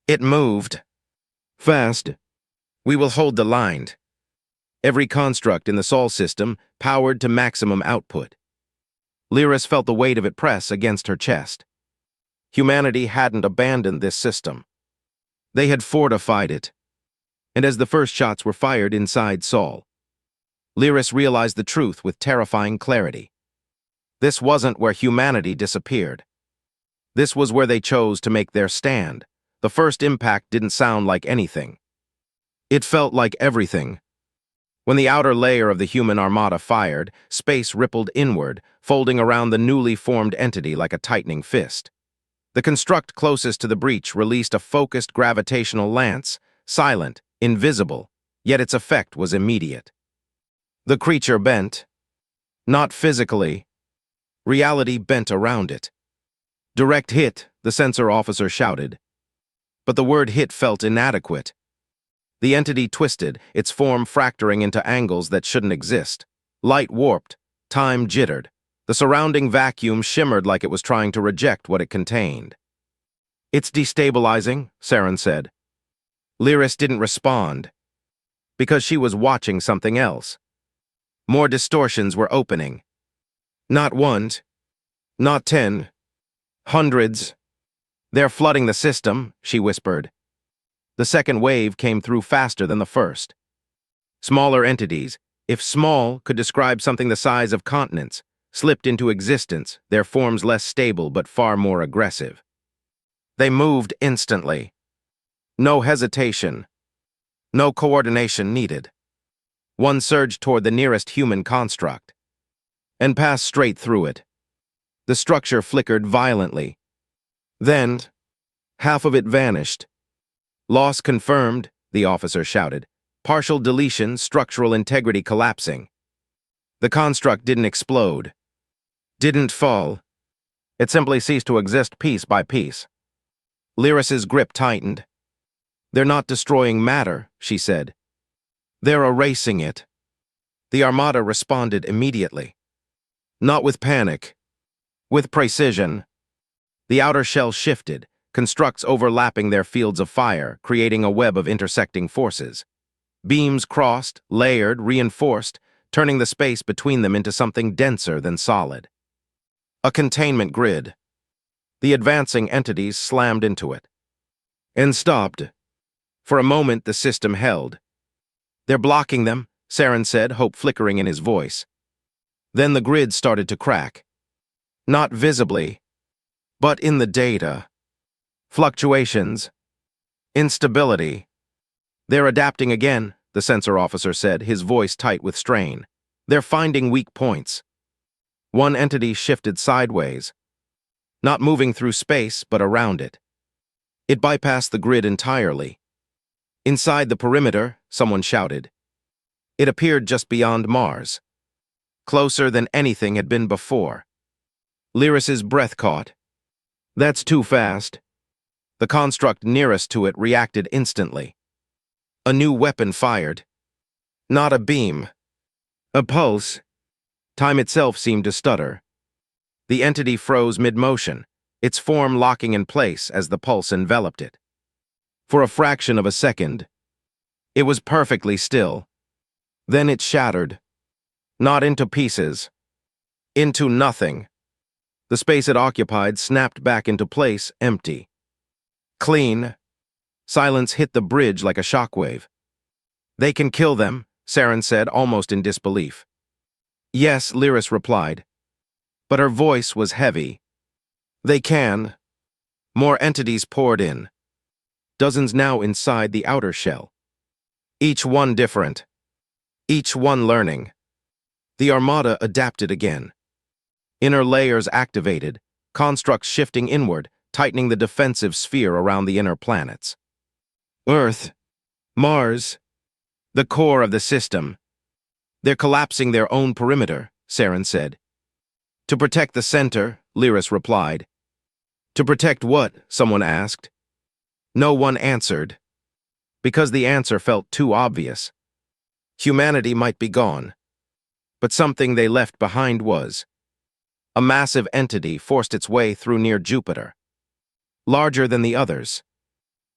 It moved. Fast. We will hold the line. Every construct in the Sol system powered to maximum output. Lyris felt the weight of it press against her chest. Humanity hadn't abandoned this system. They had fortified it. And as the first shots were fired inside Sol, Lyris realized the truth with terrifying clarity. This wasn't where humanity disappeared. This was where they chose to make their stand. The first impact didn't sound like anything. It felt like everything. When the outer layer of the human armada fired, space rippled inward, folding around the newly formed entity like a tightening fist. The construct closest to the breach released a focused gravitational lance, silent, invisible, yet its effect was immediate. The creature bent. Not physically. Reality bent around it. Direct hit, the sensor officer shouted. But the word hit felt inadequate. The entity twisted, its form fracturing into angles that shouldn't exist. Light warped, time jittered. The surrounding vacuum shimmered like it was trying to reject what it contained. It's destabilizing, Saren said. Lyris didn't respond, because she was watching something else. More distortions were opening. Not one, not 10, hundreds. They're flooding the system, she whispered. The second wave came through faster than the first. Smaller entities, if small could describe something the size of continents, slipped into existence, their forms less stable but far more aggressive. They moved instantly. No hesitation. No coordination needed. One surged toward the nearest human construct and passed straight through it. The structure flickered violently. Then, half of it vanished. Loss confirmed, the officer shouted. Partial deletion, structural integrity collapsing. The construct didn't explode. Didn't fall. It simply ceased to exist piece by piece. Lyris's grip tightened. They're not destroying matter, she said. They're erasing it. The Armada responded immediately. Not with panic. With precision. The outer shell shifted, constructs overlapping their fields of fire, creating a web of intersecting forces. Beams crossed, layered, reinforced, turning the space between them into something denser than solid. A containment grid. The advancing entities slammed into it. And stopped. For a moment, the system held. They're blocking them, Saren said, hope flickering in his voice. Then the grid started to crack. Not visibly, but in the data. Fluctuations. Instability. They're adapting again, the sensor officer said, his voice tight with strain. They're finding weak points. One entity shifted sideways. Not moving through space, but around it. It bypassed the grid entirely. Inside the perimeter, someone shouted. It appeared just beyond Mars. Closer than anything had been before. Lyris's breath caught. That's too fast. The construct nearest to it reacted instantly. A new weapon fired. Not a beam. A pulse. Time itself seemed to stutter. The entity froze mid-motion, its form locking in place as the pulse enveloped it. For a fraction of a second, it was perfectly still. Then it shattered. Not into pieces. Into nothing. The space it occupied snapped back into place, empty. Clean. Silence hit the bridge like a shockwave. They can kill them, Saren said, almost in disbelief. Yes, Lyris replied. But her voice was heavy. They can. More entities poured in. Dozens now inside the outer shell. Each one different. Each one learning. The Armada adapted again. Inner layers activated, constructs shifting inward, tightening the defensive sphere around the inner planets. Earth. Mars. The core of the system. They're collapsing their own perimeter, Saren said. To protect the center, Lyris replied. To protect what? Someone asked. No one answered. Because the answer felt too obvious. Humanity might be gone. But something they left behind was a massive entity forced its way through near Jupiter, larger than the others,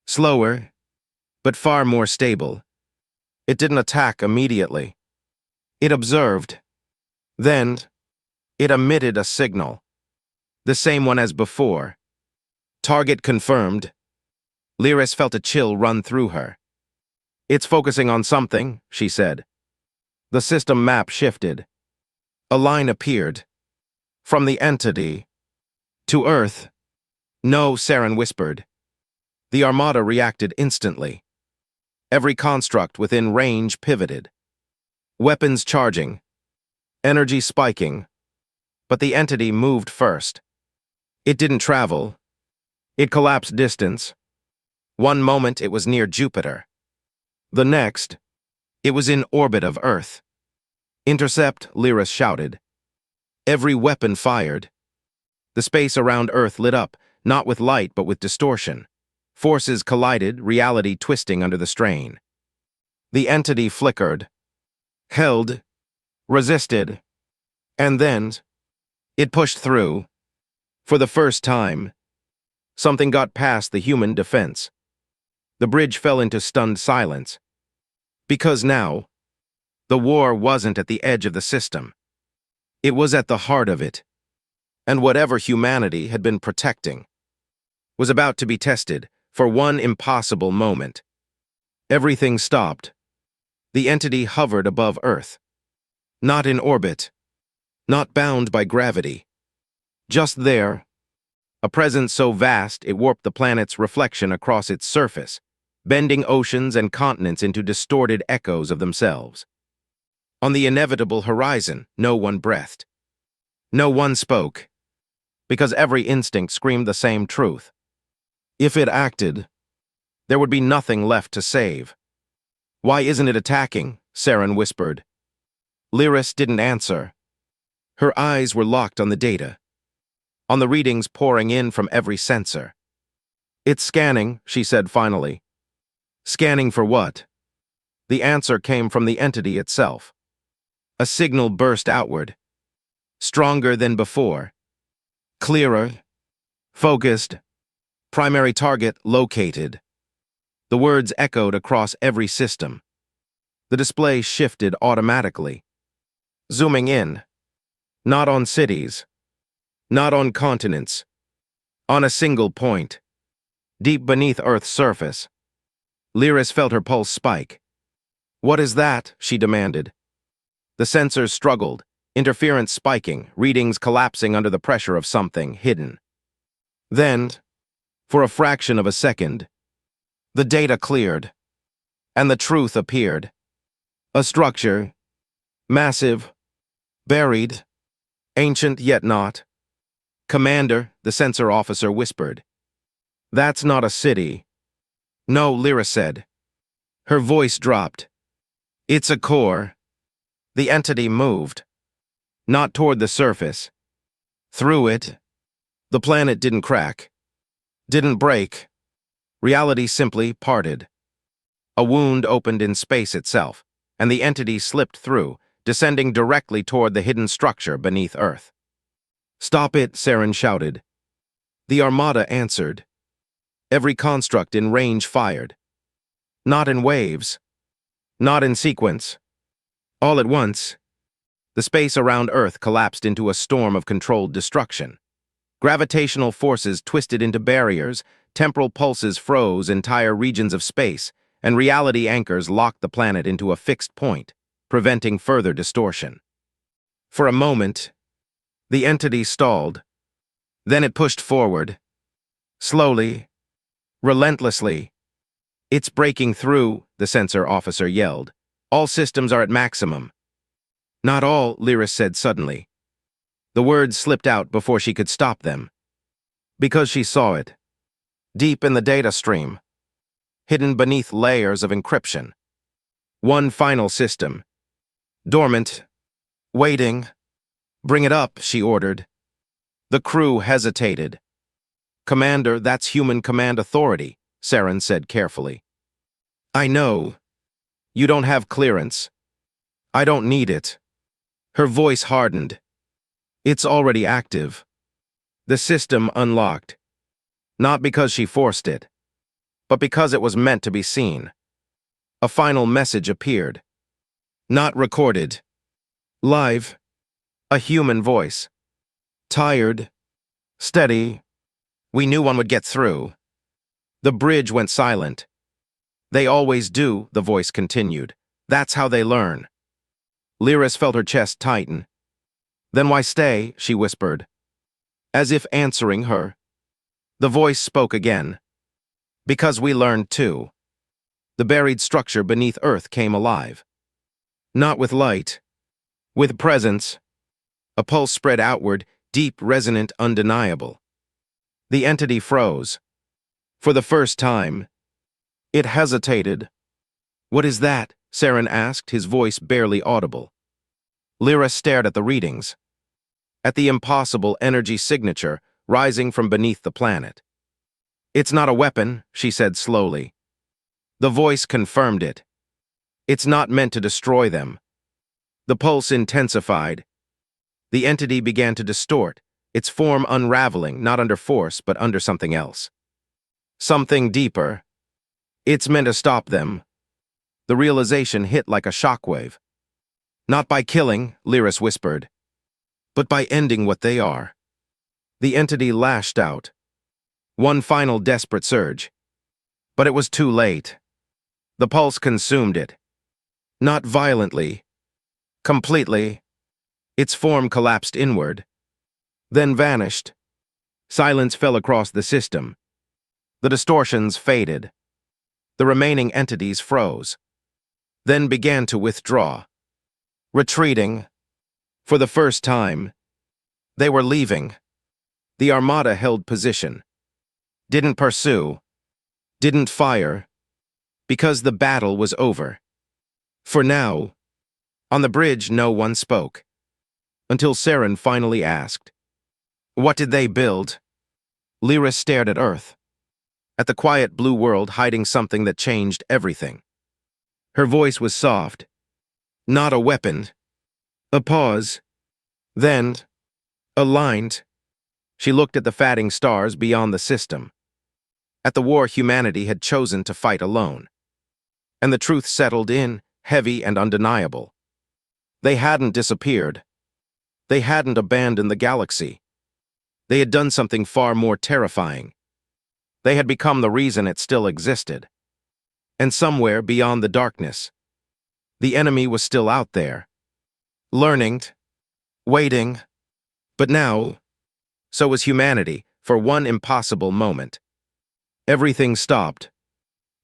slower, but far more stable. It didn't attack immediately. It observed. Then, it emitted a signal. The same one as before. Target confirmed. Lyris felt a chill run through her. "It's focusing on something," she said. The system map shifted. A line appeared. From the entity to Earth. "No," Saren whispered. The Armada reacted instantly. Every construct within range pivoted. Weapons charging. Energy spiking. But the entity moved first. It didn't travel. It collapsed distance. One moment it was near Jupiter. The next, it was in orbit of Earth. "Intercept," Lyris shouted. Every weapon fired. The space around Earth lit up, not with light but with distortion. Forces collided, reality twisting under the strain. The entity flickered, held, resisted, and then it pushed through. For the first time, something got past the human defense. The bridge fell into stunned silence. Because now, the war wasn't at the edge of the system. It was at the heart of it. And whatever humanity had been protecting was about to be tested for one impossible moment. Everything stopped. The entity hovered above Earth. Not in orbit. Not bound by gravity. Just there. A presence so vast it warped the planet's reflection across its surface, bending oceans and continents into distorted echoes of themselves. On the inevitable horizon, no one breathed. No one spoke, because every instinct screamed the same truth. If it acted, there would be nothing left to save. "Why isn't it attacking?" Saren whispered. Lyris didn't answer. Her eyes were locked on the data, on the readings pouring in from every sensor. "It's scanning," she said finally. "Scanning for what?" The answer came from the entity itself. A signal burst outward. Stronger than before. Clearer. Focused. Primary target located. The words echoed across every system. The display shifted automatically. Zooming in. Not on cities. Not on continents. On a single point. Deep beneath Earth's surface. Lyris felt her pulse spike. "What is that?" she demanded. The sensors struggled, interference spiking, readings collapsing under the pressure of something hidden. Then, for a fraction of a second, the data cleared, and the truth appeared. A structure, massive, buried, ancient yet not. "Commander," the sensor officer whispered. "That's not a city." "No," Lyris said. Her voice dropped. "It's a core." The entity moved. Not toward the surface. Through it. The planet didn't crack. Didn't break. Reality simply parted. A wound opened in space itself, and the entity slipped through, descending directly toward the hidden structure beneath Earth. "Stop it," Saren shouted. The Armada answered. Every construct in range fired. Not in waves. Not in sequence. All at once, the space around Earth collapsed into a storm of controlled destruction. Gravitational forces twisted into barriers, temporal pulses froze entire regions of space, and reality anchors locked the planet into a fixed point, preventing further distortion. For a moment, the entity stalled. Then it pushed forward. Slowly, relentlessly. "It's breaking through," the sensor officer yelled. "All systems are at maximum." "Not all," Lyris said suddenly. The words slipped out before she could stop them. Because she saw it. Deep in the data stream. Hidden beneath layers of encryption. One final system. Dormant. Waiting. "Bring it up," she ordered. The crew hesitated. "Commander, that's human command authority," Saren said carefully. "I know. You don't have clearance. I don't need it." Her voice hardened. It's already active. The system unlocked. Not because she forced it, but because it was meant to be seen. A final message appeared. Not recorded. Live. A human voice. Tired. Steady. We knew one would get through. The bridge went silent. They always do, the voice continued. That's how they learn. Lyris felt her chest tighten. Then why stay, she whispered. As if answering her. The voice spoke again. Because we learned too. The buried structure beneath Earth came alive. Not with light. With presence. A pulse spread outward, deep, resonant, undeniable. The entity froze. For the first time. It hesitated. What is that? Saren asked, his voice barely audible. Lyra stared at the readings. At the impossible energy signature rising from beneath the planet. It's not a weapon, she said slowly. The voice confirmed it. It's not meant to destroy them. The pulse intensified. The entity began to distort, its form unraveling, not under force, but under something else. Something deeper. It's meant to stop them. The realization hit like a shockwave. Not by killing, Lyris whispered, but by ending what they are. The entity lashed out. One final desperate surge. But it was too late. The pulse consumed it. Not violently. Completely. Its form collapsed inward. Then vanished. Silence fell across the system. The distortions faded. The remaining entities froze. Then began to withdraw. Retreating. For the first time. They were leaving. The Armada held position. Didn't pursue. Didn't fire. Because the battle was over. For now. On the bridge, no one spoke. Until Saren finally asked. What did they build? Lyra stared at Earth. At the quiet blue world hiding something that changed everything. Her voice was soft. Not a weapon. A pause. Then, aligned. She looked at the fading stars beyond the system. At the war humanity had chosen to fight alone. And the truth settled in, heavy and undeniable. They hadn't disappeared. They hadn't abandoned the galaxy. They had done something far more terrifying. They had become the reason it still existed. And somewhere beyond the darkness, the enemy was still out there. Learning, waiting. But now, so was humanity, for one impossible moment. Everything stopped.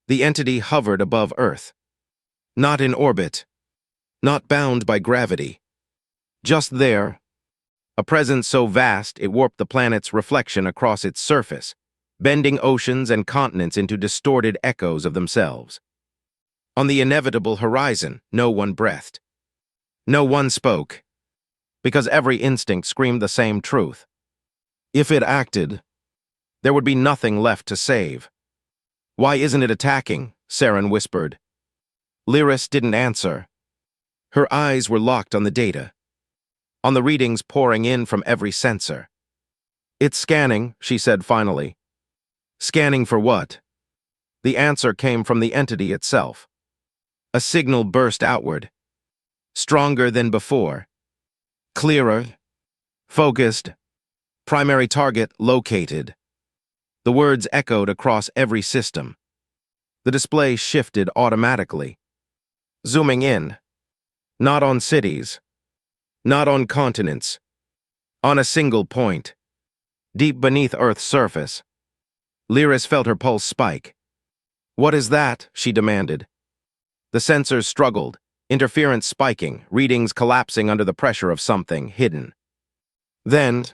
The entity hovered above Earth. Not in orbit. Not bound by gravity. Just there. A presence so vast it warped the planet's reflection across its surface, bending oceans and continents into distorted echoes of themselves. On the inevitable horizon, no one breathed. No one spoke. Because every instinct screamed the same truth. If it acted, there would be nothing left to save. Why isn't it attacking? Saren whispered. Lyris didn't answer. Her eyes were locked on the data. On the readings pouring in from every sensor. It's scanning, she said finally. Scanning for what? The answer came from the entity itself. A signal burst outward. Stronger than before. Clearer. Focused. Primary target located. The words echoed across every system. The display shifted automatically. Zooming in. Not on cities. Not on continents. On a single point. Deep beneath Earth's surface. Lyris felt her pulse spike. What is that? She demanded. The sensors struggled, interference spiking, readings collapsing under the pressure of something hidden. Then,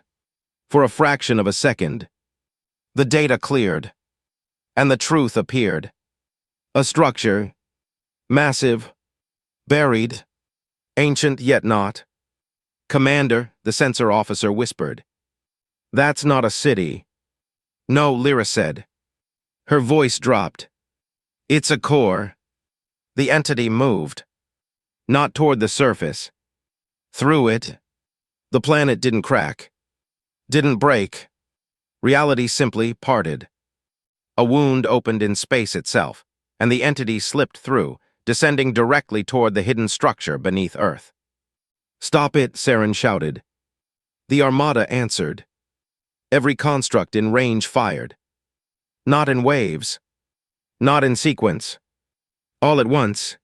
for a fraction of a second, the data cleared, and the truth appeared. A structure, massive, buried, ancient yet not. Commander, the sensor officer whispered. That's not a city. No, Lyra said. Her voice dropped. It's a core. The entity moved. Not toward the surface. Through it, the planet didn't crack, didn't break. Reality simply parted. A wound opened in space itself, and the entity slipped through, descending directly toward the hidden structure beneath Earth. "Stop it," Saren shouted. The Armada answered. Every construct in range fired. Not in waves. Not in sequence. All at once,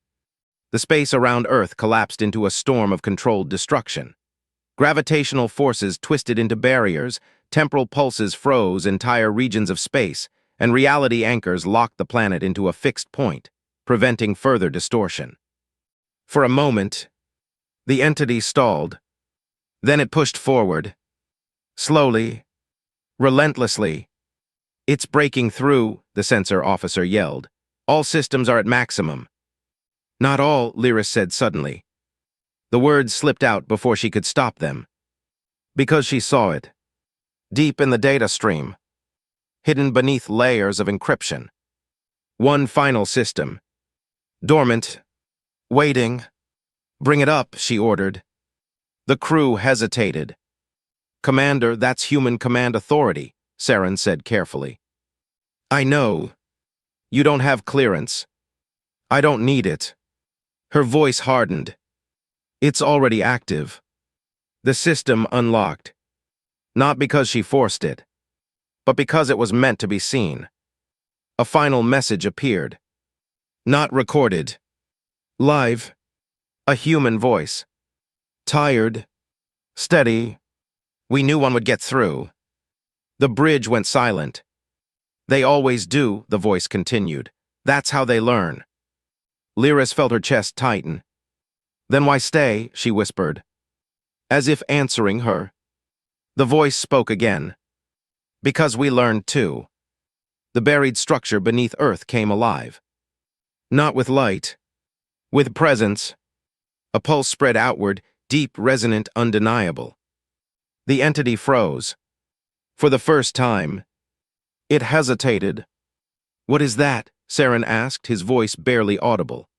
the space around Earth collapsed into a storm of controlled destruction. Gravitational forces twisted into barriers, temporal pulses froze entire regions of space, and reality anchors locked the planet into a fixed point, preventing further distortion. For a moment, the entity stalled. Then it pushed forward. Slowly, relentlessly. "It's breaking through," the sensor officer yelled. "All systems are at maximum." "Not all," Lyris said suddenly. The words slipped out before she could stop them. Because she saw it. Deep in the data stream. Hidden beneath layers of encryption. One final system. Dormant. Waiting. "Bring it up," she ordered. The crew hesitated. "Commander, that's human command authority," Saren said carefully. "I know. You don't have clearance. I don't need it." Her voice hardened. "It's already active." The system unlocked. Not because she forced it, but because it was meant to be seen. A final message appeared. Not recorded. Live. A human voice. Tired. Steady. "We knew one would get through." The bridge went silent. "They always do," the voice continued. "That's how they learn." Lyris felt her chest tighten. "Then why stay?" she whispered. As if answering her. The voice spoke again. "Because we learned too." The buried structure beneath Earth came alive. Not with light. With presence. A pulse spread outward, deep, resonant, undeniable. The entity froze. For the first time, it hesitated. "What is that?" Saren asked, his voice barely audible.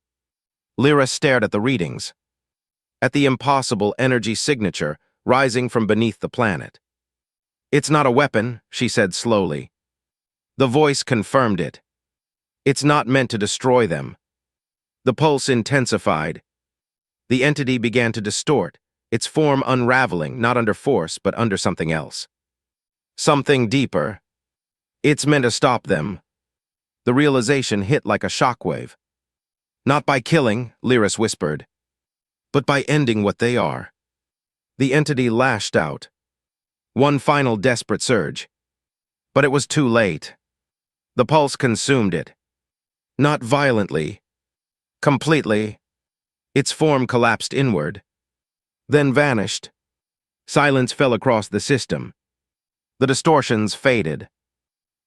Lyra stared at the readings. At the impossible energy signature rising from beneath the planet. "It's not a weapon," she said slowly. The voice confirmed it. "It's not meant to destroy them." The pulse intensified. The entity began to distort, its form unraveling, not under force, but under something else. Something deeper. "It's meant to stop them." The realization hit like a shockwave. "Not by killing," Lyris whispered, "but by ending what they are." The entity lashed out. One final desperate surge. But it was too late. The pulse consumed it. Not violently. Completely. Its form collapsed inward. Then vanished. Silence fell across the system. The distortions faded.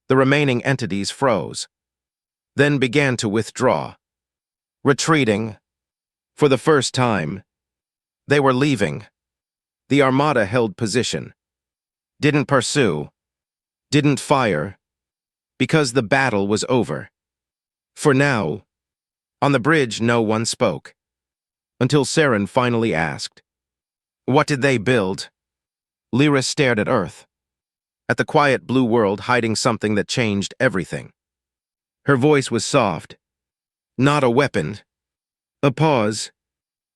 The remaining entities froze. Then began to withdraw. Retreating. For the first time. They were leaving. The Armada held position. Didn't pursue. Didn't fire. Because the battle was over. For now. On the bridge, no one spoke. Until Saren finally asked, "What did they build?" Lyra stared at Earth. At the quiet blue world hiding something that changed everything. Her voice was soft. "Not a weapon." A pause.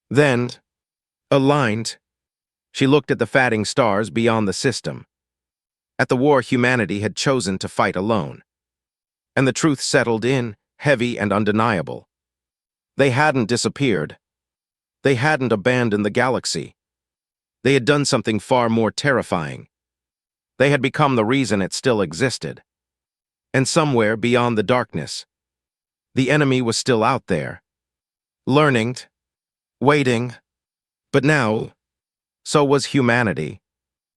Then, aligned. She looked at the fading stars beyond the system. At the war humanity had chosen to fight alone. And the truth settled in, heavy and undeniable. They hadn't disappeared. They hadn't abandoned the galaxy. They had done something far more terrifying. They had become the reason it still existed. And somewhere beyond the darkness, the enemy was still out there. Learning, waiting. But now, so was humanity.